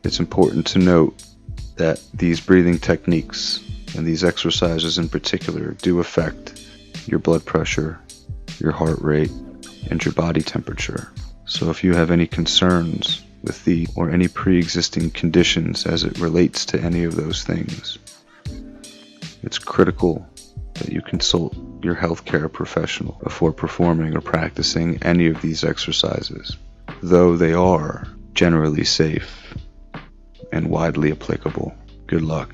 It's important to note that these breathing techniques and these exercises in particular do affect your blood pressure, your heart rate, and your body temperature. So if you have any concerns with or any pre-existing conditions as it relates to any of those things, it's critical that you consult your healthcare professional before performing or practicing any of these exercises, though they are generally safe and widely applicable. Good luck,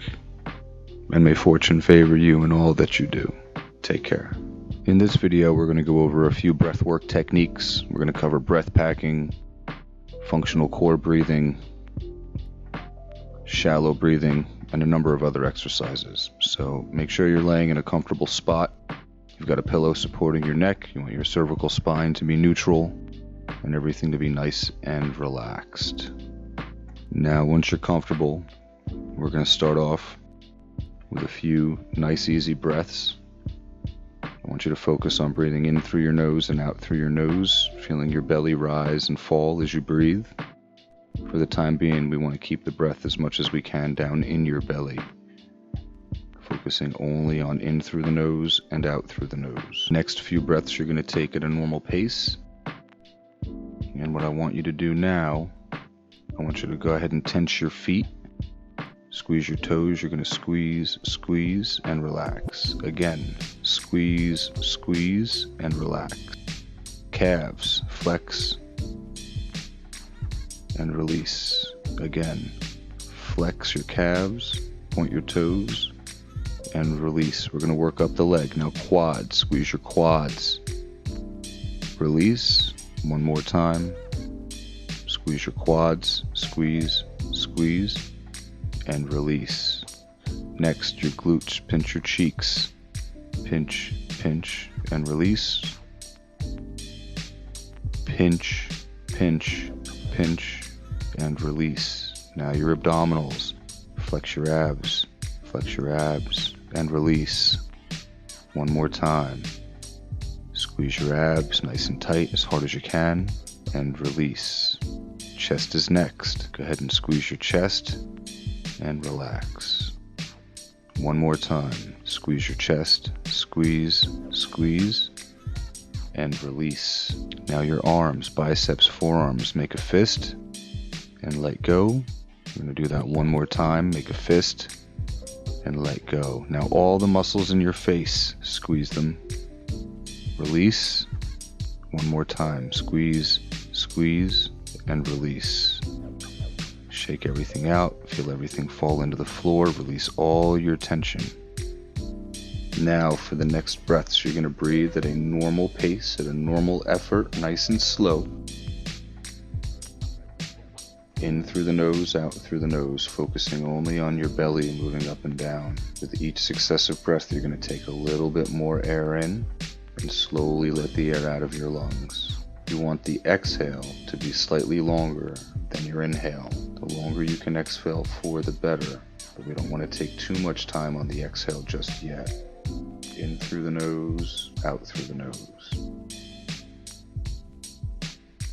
and may fortune favor you in all that you do. Take care. In this video, we're going to go over a few breathwork techniques. We're going to cover breath packing, functional core breathing, shallow breathing, and a number of other exercises. So make sure you're laying in a comfortable spot. You've got a pillow supporting your neck. You want your cervical spine to be neutral and everything to be nice and relaxed. Now, once you're comfortable, we're going to start off with a few nice, easy breaths. I want you to focus on breathing in through your nose and out through your nose, feeling your belly rise and fall as you breathe. For the time being, we want to keep the breath as much as we can down in your belly, focusing only on in through the nose and out through the nose. Next few breaths you're going to take at a normal pace. And what I want you to do now, I want you to go ahead and tense your feet. Squeeze your toes. You're going to squeeze, squeeze, and relax. Again, squeeze, squeeze, and relax. Calves, flex, and release. Again, flex your calves, point your toes, and release. We're going to work up the leg. Now quads, squeeze your quads. Release. One more time. Squeeze your quads, squeeze, squeeze, and release. Next, your glutes, pinch your cheeks. Pinch, pinch, and release. Pinch, pinch, pinch, and release. Now your abdominals. Flex your abs, and release. One more time. Squeeze your abs nice and tight, as hard as you can, and release. Chest is next. Go ahead and squeeze your chest and relax. One more time. Squeeze your chest, squeeze, squeeze, and release. Now your arms, biceps, forearms, make a fist and let go. We're going to do that one more time. Make a fist and let go. Now all the muscles in your face, squeeze them. Release. One more time. Squeeze, squeeze, and release. Shake everything out. Feel everything fall into the floor. Release all your tension. Now for the next breaths, you're going to breathe at a normal pace, at a normal effort, nice and slow. In through the nose, out through the nose, focusing only on your belly, moving up and down. With each successive breath, you're going to take a little bit more air in and slowly let the air out of your lungs. You want the exhale to be slightly longer than your inhale. The longer you can exhale for, the better, but we don't want to take too much time on the exhale just yet. In through the nose, out through the nose.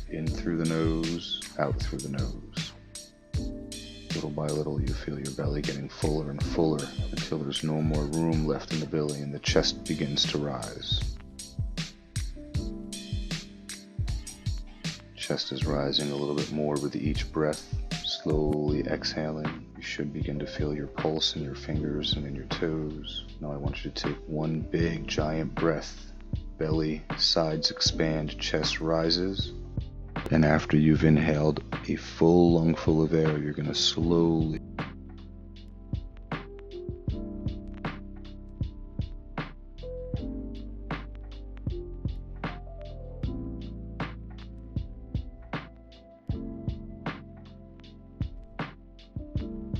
In through the nose, out through the nose. Little by little, you feel your belly getting fuller and fuller until there's no more room left in the belly and the chest begins to rise. Chest is rising a little bit more with each breath. Slowly exhaling, you should begin to feel your pulse in your fingers and in your toes. Now I want you to take one big giant breath. Belly, sides expand, chest rises. And after you've inhaled a full lungful of air, you're going to slowly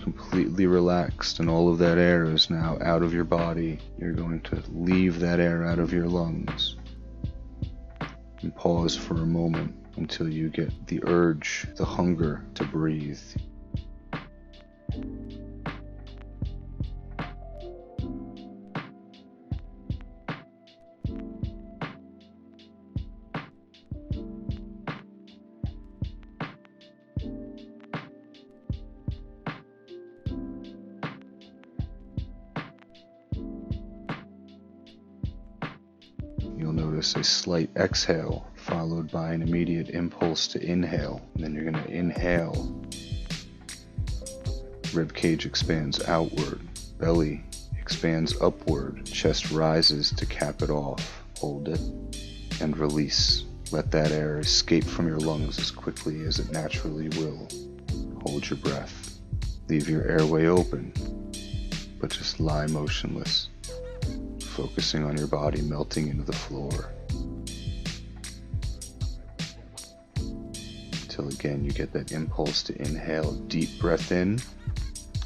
completely relaxed, and all of that air is now out of your body. You're going to leave that air out of your lungs and pause for a moment until you get the urge, the hunger to breathe. you'll notice a slight exhale followed by an immediate impulse to inhale. And then you're going to inhale. Rib cage expands outward, belly expands upward, chest rises to cap it off. Hold it and release. Let that air escape from your lungs as quickly as it naturally will. Hold your breath. Leave your airway open, but just lie motionless, focusing on your body melting into the floor. Until again you get that impulse to inhale, deep breath in.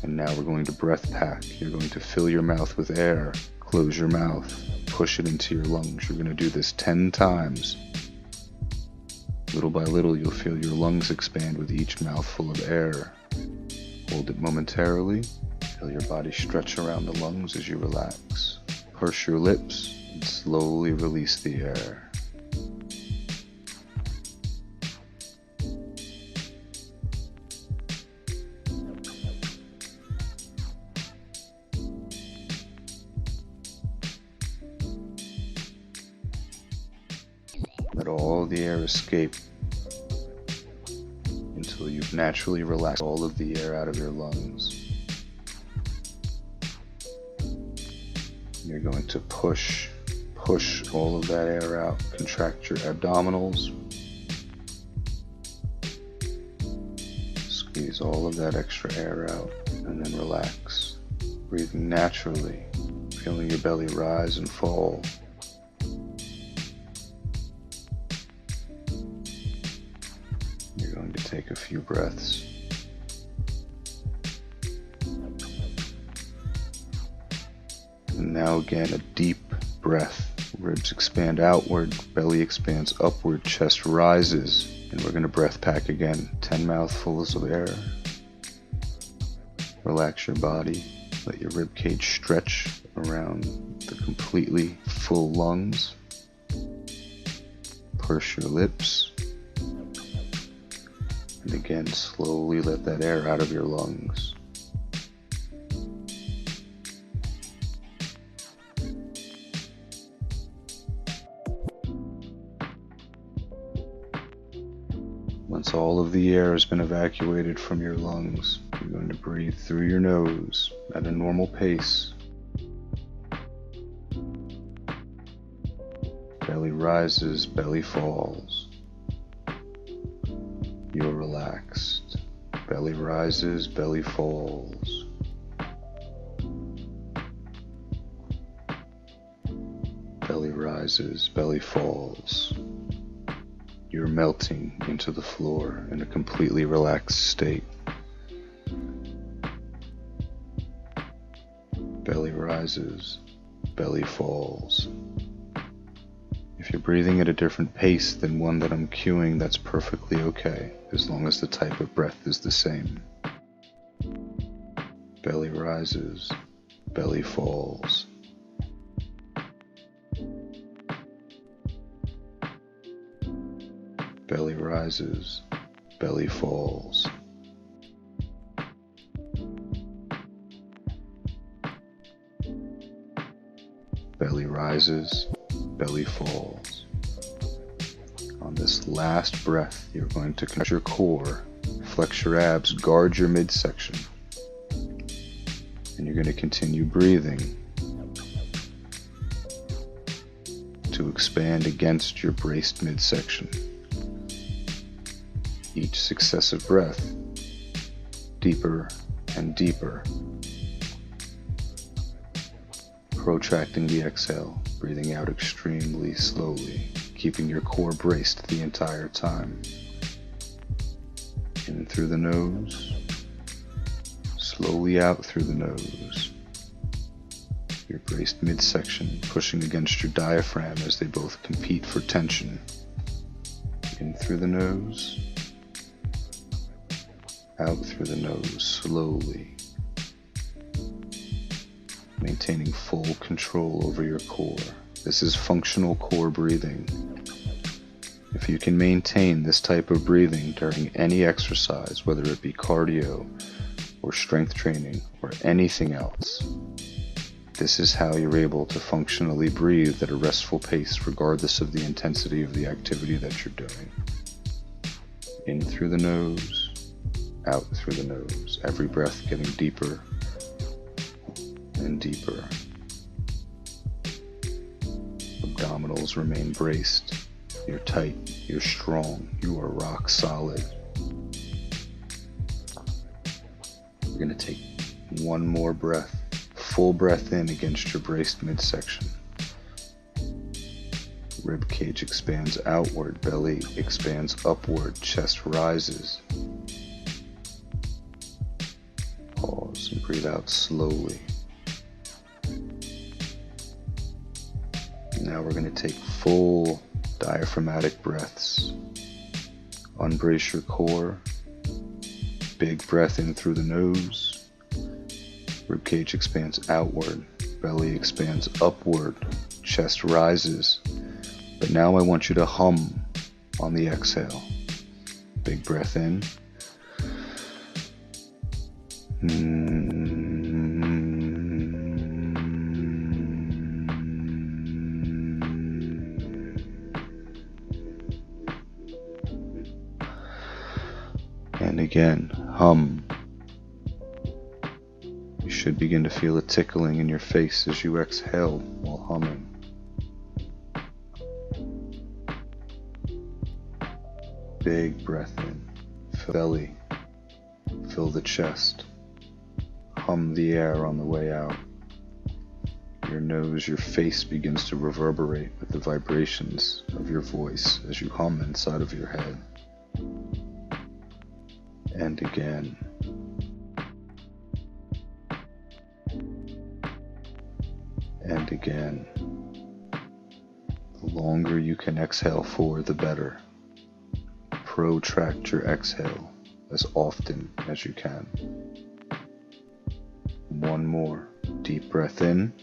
And now we're going to breath pack. You're going to fill your mouth with air, close your mouth, push it into your lungs. You're going to do this 10 times. Little by little, you'll feel your lungs expand with each mouthful of air. Hold it momentarily. Feel your body stretch around the lungs as you relax. Purse your lips and slowly release the air. Let all the air escape until you've naturally relaxed all of the air out of your lungs. You're going to push all of that air out. Contract your abdominals. Squeeze all of that extra air out and then relax. Breathing naturally, feeling your belly rise and fall. Take a few breaths. And now again, a deep breath. Ribs expand outward, belly expands upward, chest rises. And we're going to breath pack again. 10 mouthfuls of air. Relax your body. Let your rib cage stretch around the completely full lungs. Purse your lips. And again, slowly let that air out of your lungs. Once all of the air has been evacuated from your lungs, you're going to breathe through your nose at a normal pace. Belly rises, belly falls. You are relaxed. Belly rises, belly falls. Belly rises, belly falls. You're melting into the floor in a completely relaxed state. Belly rises, belly falls. If you're breathing at a different pace than one that I'm cueing, that's perfectly okay, as long as the type of breath is the same. Belly rises, belly falls. Belly rises, belly falls. Belly rises, belly falls. On this last breath, you're going to contract your core, flex your abs, guard your midsection. And you're going to continue breathing to expand against your braced midsection. Each successive breath, deeper and deeper. Protracting the exhale, breathing out extremely slowly, keeping your core braced the entire time. In through the nose, slowly out through the nose. Your braced midsection pushing against your diaphragm as they both compete for tension. In through the nose, out through the nose slowly. Maintaining full control over your core. This is functional core breathing. If you can maintain this type of breathing during any exercise, whether it be cardio or strength training or anything else, This is how you're able to functionally breathe at a restful pace regardless of the intensity of the activity that you're doing. In through the nose, out through the nose. Every breath getting deeper and deeper. Abdominals remain braced. You're tight, you're strong, you are rock solid. We're going to take one more breath. Full breath in against your braced midsection. Rib cage expands outward, belly expands upward, chest rises. Pause and breathe out slowly. Now we're going to take full diaphragmatic breaths. Unbrace your core. Big breath in through the nose. Ribcage expands outward, belly expands upward, chest rises. But now I want you to hum on the exhale. Big breath in. And again, hum. You should begin to feel a tickling in your face as you exhale while humming. Big breath in, fill the belly, fill the chest, hum the air on the way out. Your nose, your face begins to reverberate with the vibrations of your voice as you hum inside of your head. And again. And again. The longer you can exhale for, the better. Protract your exhale as often as you can. One more. Deep breath in.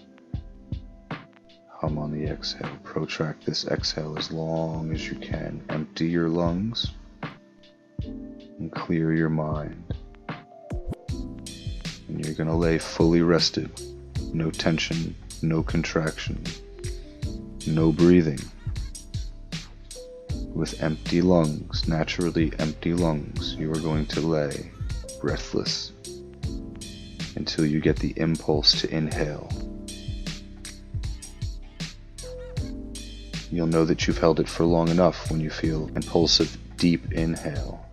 Hum on the exhale. Protract this exhale as long as you can. Empty your lungs and clear your mind. And you're going to lay fully rested. No tension, no contraction, no breathing. With empty lungs, naturally empty lungs, you are going to lay breathless until you get the impulse to inhale. You'll know that you've held it for long enough when you feel impulsive, deep inhale.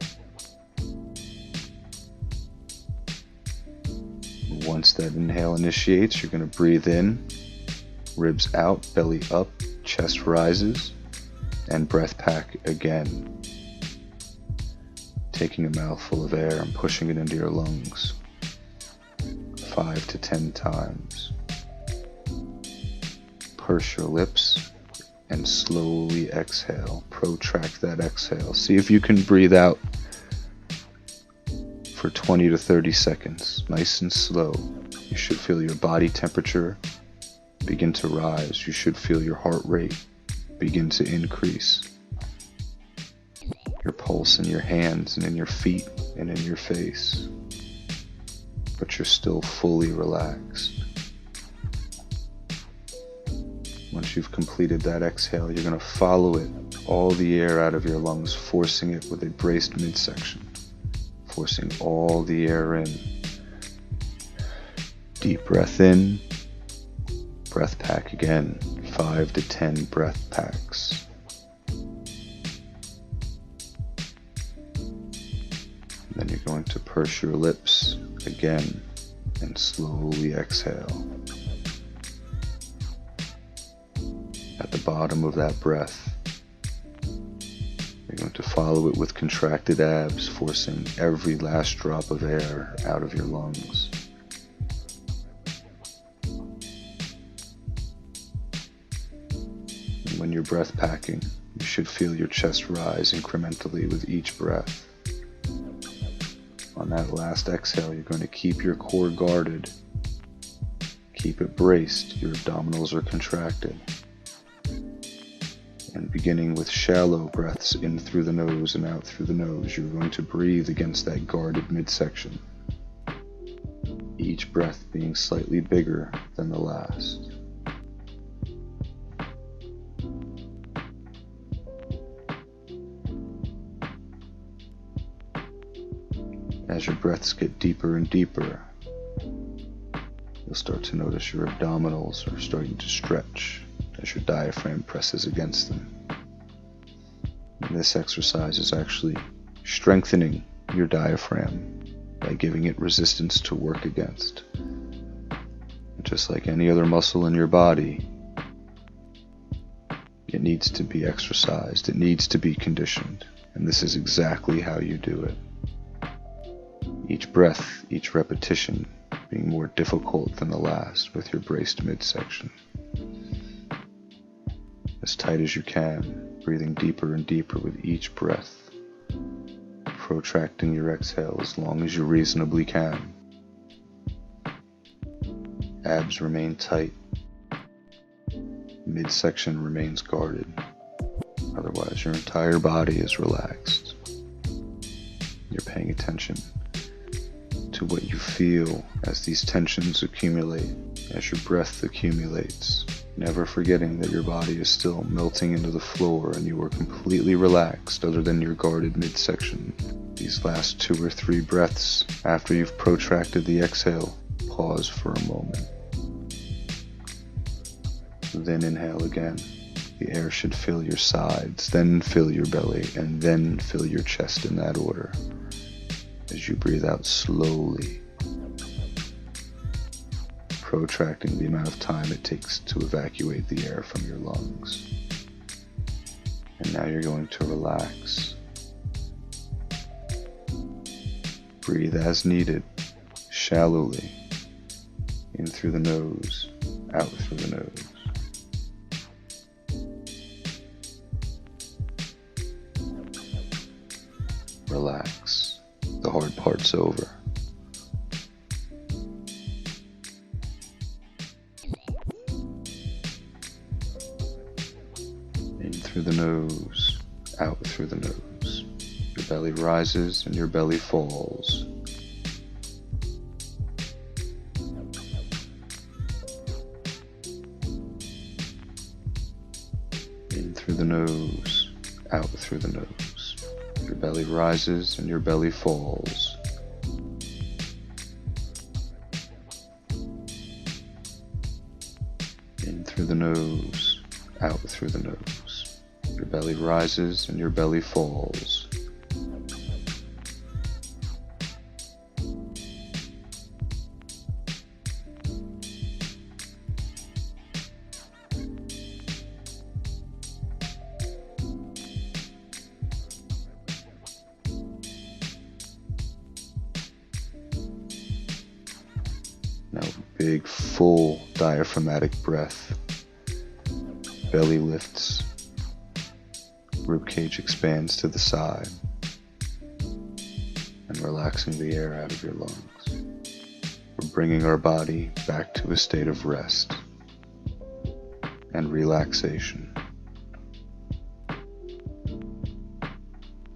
Once that inhale initiates, you're going to breathe in, ribs out, belly up, chest rises, and breath pack again. Taking a mouthful of air and pushing it into your lungs 5 to 10 times. Purse your lips and slowly exhale. Protract that exhale. See if you can breathe out for 20 to 30 seconds, nice and slow. You should feel your body temperature begin to rise. You should feel your heart rate begin to increase. Your pulse in your hands and in your feet and in your face. But you're still fully relaxed. Once you've completed that exhale, you're going to follow it, all the air out of your lungs, forcing it with a braced midsection. Forcing all the air in. Deep breath in. Breath pack again. 5 to 10 breath packs. Then you're going to purse your lips again and slowly exhale. At the bottom of that breath, you're going to follow it with contracted abs, forcing every last drop of air out of your lungs. And when you're breath packing, you should feel your chest rise incrementally with each breath. On that last exhale, you're going to keep your core guarded. Keep it braced. Your abdominals are contracted. And beginning with shallow breaths in through the nose and out through the nose, you're going to breathe against that guarded midsection. each breath being slightly bigger than the last. As your breaths get deeper and deeper, you'll start to notice your abdominals are starting to stretch as your diaphragm presses against them. And this exercise is actually strengthening your diaphragm by giving it resistance to work against. Just like any other muscle in your body, it needs to be exercised, it needs to be conditioned, and this is exactly how you do it. Each breath, each repetition being more difficult than the last with your braced midsection. As tight as you can, breathing deeper and deeper with each breath, protracting your exhale as long as you reasonably can. Abs remain tight, midsection remains guarded, otherwise your entire body is relaxed. You're paying attention to what you feel as these tensions accumulate, as your breath accumulates, never forgetting that your body is still melting into the floor and you are completely relaxed other than your guarded midsection. These last 2 or 3 breaths, after you've protracted the exhale, pause for a moment. Then inhale again. The air should fill your sides, then fill your belly, and then fill your chest in that order. As you breathe out slowly, protracting the amount of time it takes to evacuate the air from your lungs. And now you're going to relax. Breathe as needed, shallowly, in through the nose, out through the nose. Relax. The hard part's over. In through the nose, out through the nose. Your belly rises and your belly falls. In through the nose, out through the nose. Your belly rises and your belly falls. In through the nose, out through the nose. Your belly rises and your belly falls. Now, big, full diaphragmatic breath. Belly lifts. Ribcage expands to the side. And relaxing the air out of your lungs. We're bringing our body back to a state of rest and relaxation.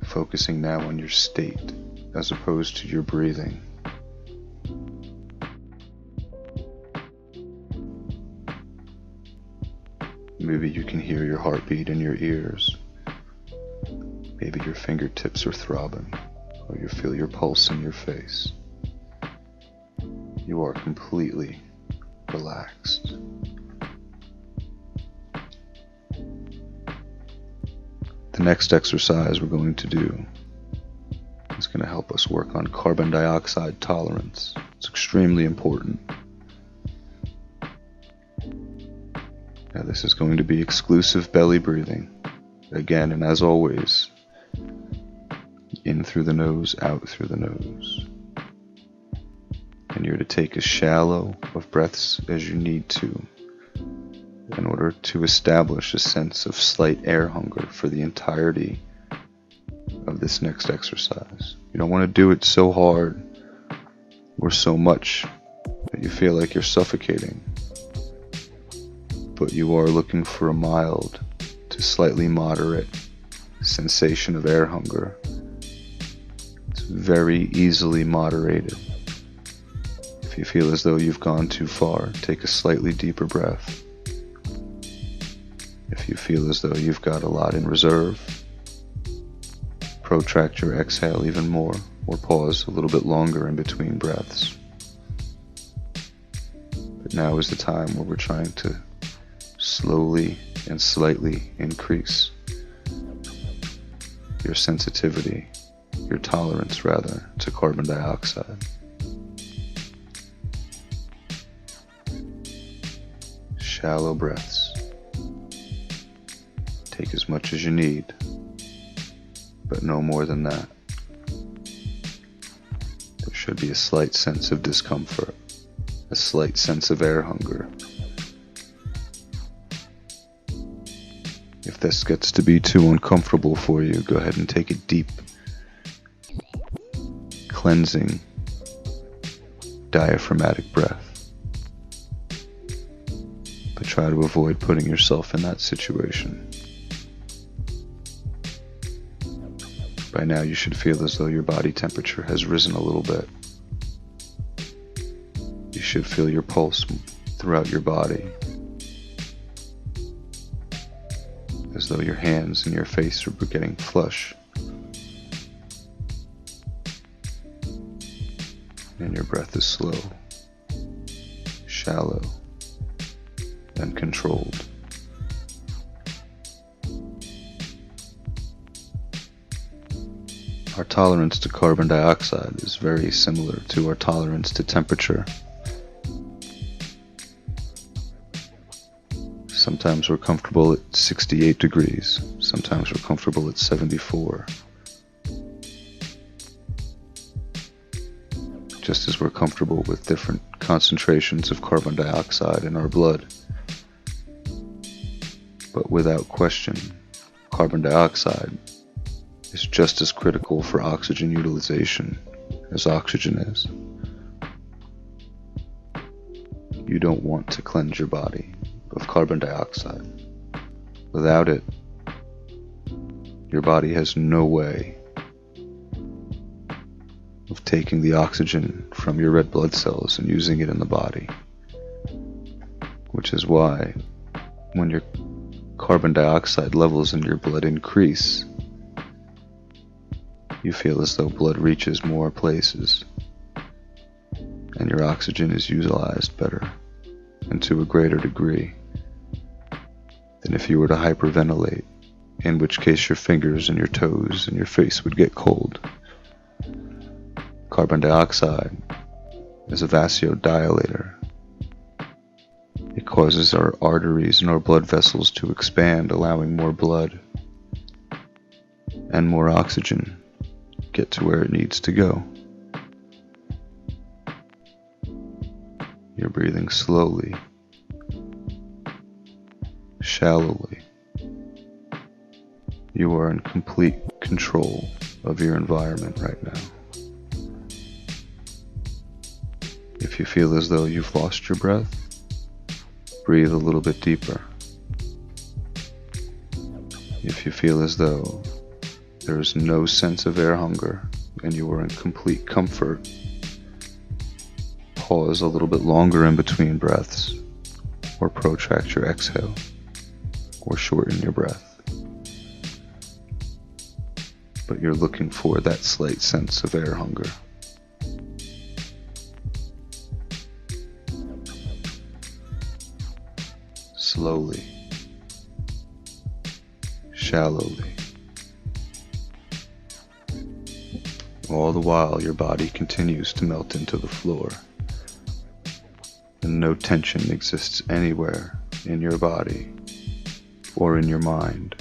Focusing now on your state as opposed to your breathing. Maybe you can hear your heartbeat in your ears. Maybe your fingertips are throbbing, or you feel your pulse in your face. You are completely relaxed. The next exercise we're going to do is going to help us work on carbon dioxide tolerance. It's extremely important. Now this is going to be exclusive belly breathing. Again, and as always, in through the nose, out through the nose. And you're to take as shallow of breaths as you need to in order to establish a sense of slight air hunger for the entirety of this next exercise. You don't want to do it so hard or so much that you feel like you're suffocating. But you are looking for a mild to slightly moderate sensation of air hunger. It's very easily moderated If you feel as though you've gone too far, take a slightly deeper breath. If you feel as though you've got a lot in reserve, protract your exhale even more, or pause a little bit longer in between breaths. But now is the time where we're trying to slowly and slightly increase your sensitivity, your tolerance rather, to carbon dioxide. Shallow breaths. Take as much as you need, but no more than that. There should be a slight sense of discomfort, a slight sense of air hunger. If this gets to be too uncomfortable for you, go ahead and take a deep, cleansing, diaphragmatic breath. But try to avoid putting yourself in that situation. By now you should feel as though your body temperature has risen a little bit. You should feel your pulse throughout your body, as though your hands and your face are getting flush. And your breath is slow, shallow, and controlled. Our tolerance to carbon dioxide is very similar to our tolerance to temperature. Sometimes we're comfortable at 68 degrees, sometimes we're comfortable at 74. Just as we're comfortable with different concentrations of carbon dioxide in our blood. But without question, carbon dioxide is just as critical for oxygen utilization as oxygen is. You don't want to cleanse your body of carbon dioxide. Without it, your body has no way of taking the oxygen from your red blood cells and using it in the body. Which is why when your carbon dioxide levels in your blood increase, you feel as though blood reaches more places and your oxygen is utilized better and to a greater degree than if you were to hyperventilate, in which case your fingers and your toes and your face would get cold. Carbon dioxide is a vasodilator. It causes our arteries and our blood vessels to expand, allowing more blood and more oxygen get to where it needs to go. You're breathing slowly, shallowly. You are in complete control of your environment right now. If you feel as though you've lost your breath, breathe a little bit deeper. If you feel as though there is no sense of air hunger and you are in complete comfort, pause a little bit longer in between breaths, or protract your exhale, or shorten your breath. But you're looking for that slight sense of air hunger. Slowly, shallowly. All the while your body continues to melt into the floor, and no tension exists anywhere in your body or in your mind.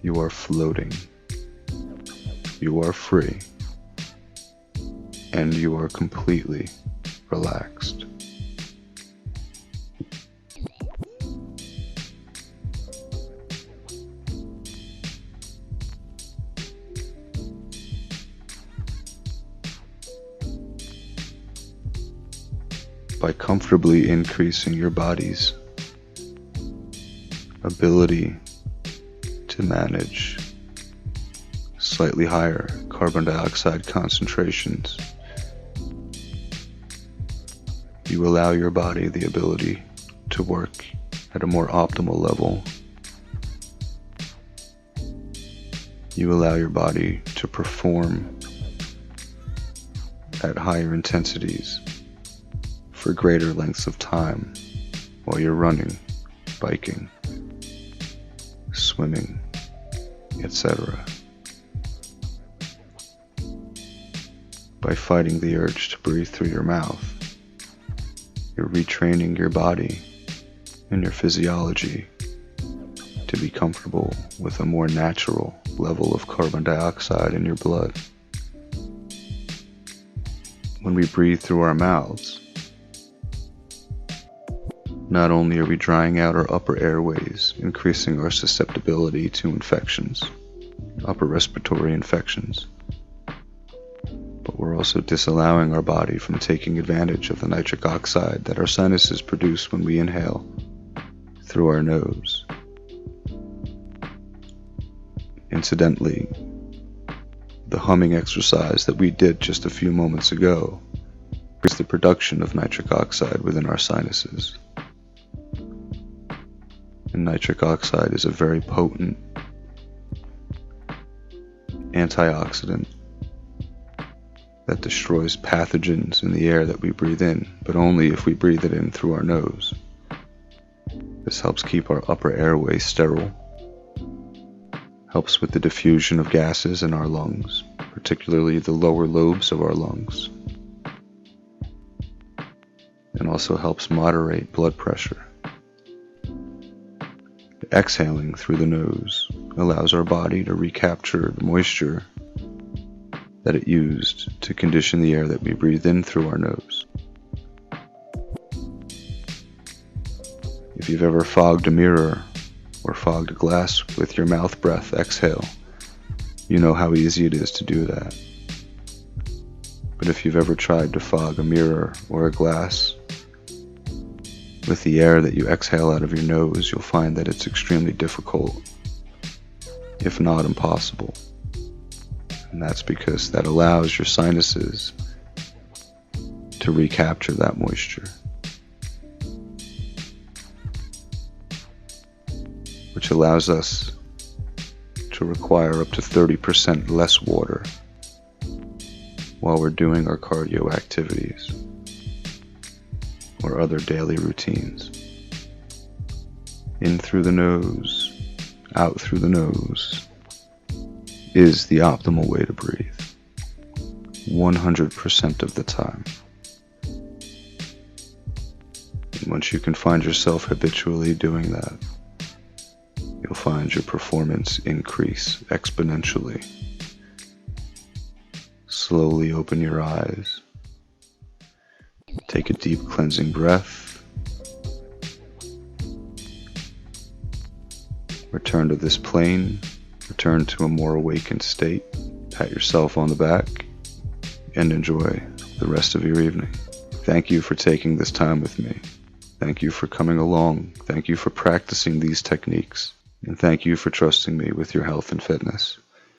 You are floating, you are free, and you are completely relaxed. By comfortably increasing your body's ability to manage slightly higher carbon dioxide concentrations, You allow your body the ability to work at a more optimal level. You allow your body to perform at higher intensities for greater lengths of time while you're running, biking, swimming, etc. By fighting the urge to breathe through your mouth, you're retraining your body and your physiology to be comfortable with a more natural level of carbon dioxide in your blood. When we breathe through our mouths, not only are we drying out our upper airways, increasing our susceptibility to infections, upper respiratory infections, but we're also disallowing our body from taking advantage of the nitric oxide that our sinuses produce when we inhale through our nose. Incidentally, the humming exercise that we did just a few moments ago is the production of nitric oxide within our sinuses. And nitric oxide is a very potent antioxidant that destroys pathogens in the air that we breathe in, but only if we breathe it in through our nose. This helps keep our upper airway sterile, helps with the diffusion of gases in our lungs, particularly the lower lobes of our lungs, and also helps moderate blood pressure. Exhaling through the nose allows our body to recapture the moisture that it used to condition the air that we breathe in through our nose. If you've ever fogged a mirror or fogged a glass with your mouth breath exhale, you know how easy it is to do that. But if you've ever tried to fog a mirror or a glass with the air that you exhale out of your nose, you'll find that it's extremely difficult, if not impossible. And that's because that allows your sinuses to recapture that moisture, which allows us to require up to 30% less water while we're doing our cardio activities or other daily routines. In through the nose, out through the nose is the optimal way to breathe, 100% of the time. And once you can find yourself habitually doing that, you'll find your performance increase exponentially. Slowly open your eyes. Take a deep cleansing breath. Return to this plane. Return to a more awakened state. Pat yourself on the back and enjoy the rest of your evening. Thank you for taking this time with me. Thank you for coming along. Thank you for practicing these techniques. And thank you for trusting me with your health and fitness.